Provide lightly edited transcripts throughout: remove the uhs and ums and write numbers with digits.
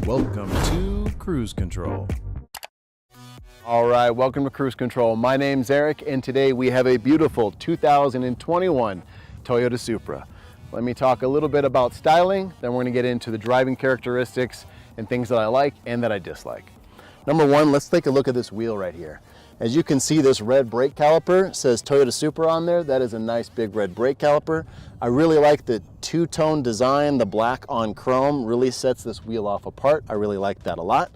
Welcome to Cruise Control. All right, welcome to Cruise Control. My name's Eric, and today we have a beautiful 2021 Toyota Supra. Let me talk a little bit about styling, then we're gonna get into the driving characteristics and things that I like and that I dislike. Number one, let's take a look at this wheel right here. As you can see, this red brake caliper says Toyota Supra on there. That is a nice big red brake caliper. I really like the two-tone design. The black on chrome really sets this wheel off apart. I really like that a lot.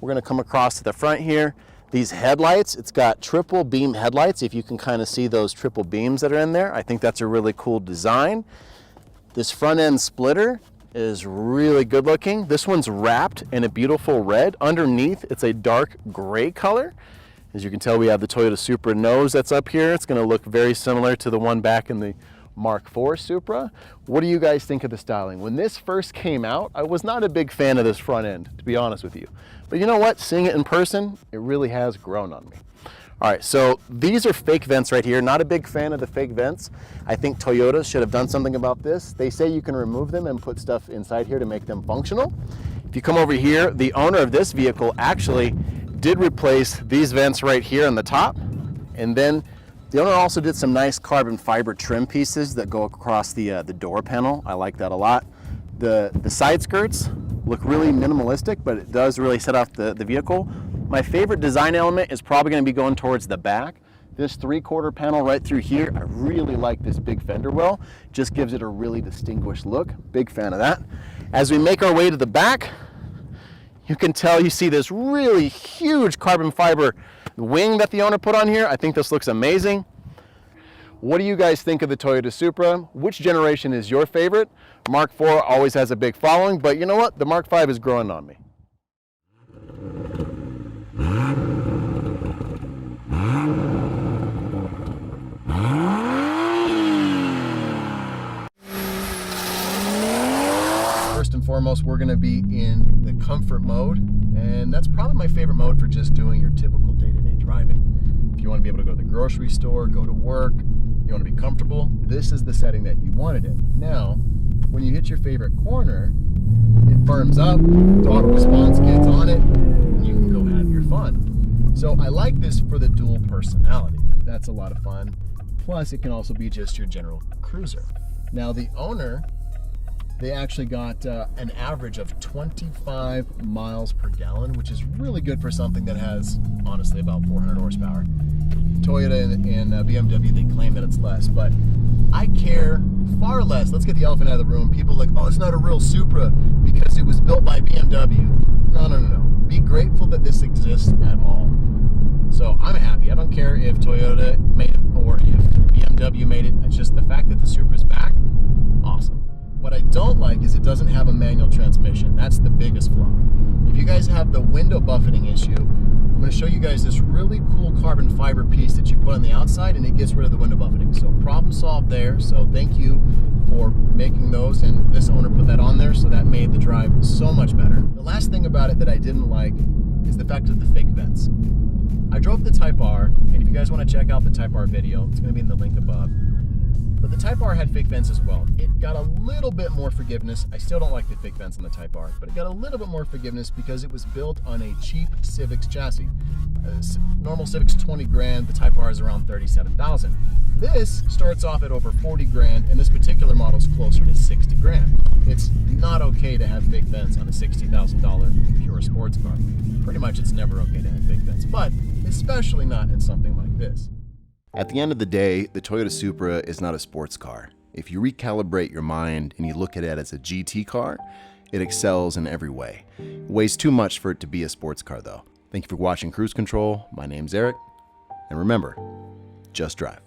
We're gonna come across to the front here. These headlights, it's got triple beam headlights. If you can kind of see those triple beams that are in there, I think that's a really cool design. This front end splitter is really good looking. This one's wrapped in a beautiful red. Underneath, it's a dark gray color. As you can tell, we have the Toyota Supra nose that's up here. It's gonna look very similar to the one back in the Mark IV Supra. What do you guys think of the styling? When this first came out, I was not a big fan of this front end, to be honest with you. But you know what? Seeing it in person, it really has grown on me. All right, so these are fake vents right here. Not a big fan of the fake vents. I think Toyota should have done something about this. They say you can remove them and put stuff inside here to make them functional. If you come over here, the owner of this vehicle actually did replace these vents right here on the top. And then the owner also did some nice carbon fiber trim pieces that go across the door panel. I like that a lot. The side skirts look really minimalistic, but it does really set off the vehicle. My favorite design element is probably going to be going towards the back. This 3/4 panel right through here, I really like this big fender well. Just gives it a really distinguished look. Big fan of that. As we make our way to the back, you can tell you see this really huge carbon fiber wing that the owner put on here. I think this looks amazing. What do you guys think of the Toyota Supra? Which generation is your favorite? Mark IV always has a big following, but you know what? The Mark V is growing on me. First and foremost, we're gonna be in the comfort mode, and that's probably my favorite mode for just doing your typical day-to-day driving. If you wanna be able to go to the grocery store, go to work, you wanna be comfortable, this is the setting that you wanted it. Now, when you hit your favorite corner, it firms up, the auto response gets on it, and you can go have your fun. So I like this for the dual personality. That's a lot of fun. Plus, it can also be just your general cruiser. Now, the owner, they actually got an average of 25 miles per gallon, which is really good for something that has, honestly, about 400 horsepower. Toyota and BMW, they claim that it's less, but I care far less. Let's get the elephant out of the room. People are like, oh, it's not a real Supra because it was built by BMW. No, no, no, no. Be grateful that this exists at all. So I'm happy. I don't care if Toyota made it or if BMW made it. It's just the fact that the Supra's back, awesome. What I don't like is it doesn't have a manual transmission. That's the biggest flaw. If you guys have the window buffeting issue, I'm going to show you guys this really cool carbon fiber piece that you put on the outside and it gets rid of the window buffeting. So problem solved there. So thank you for making those, and this owner put that on there, so that made the drive so much better. The last thing about it that I didn't like is the fact of the fake vents. I drove the Type R, and if you guys want to check out the Type R video, it's going to be in the link above. But the Type R had fake vents as well. It got a little bit more forgiveness. I still don't like the fake vents on the Type R, but it got a little bit more forgiveness because it was built on a cheap Civics chassis. Normal Civic's 20 grand, the Type R is around 37,000. This starts off at over 40 grand, and this particular model is closer to 60 grand. It's not okay to have fake vents on a $60,000 pure sports car. Pretty much it's never okay to have fake vents, but especially not in something like this. At the end of the day, the Toyota Supra is not a sports car. If you recalibrate your mind and you look at it as a GT car, it excels in every way. It weighs too much for it to be a sports car though. Thank you for watching Cruise Control. My name's Eric, and remember, just drive.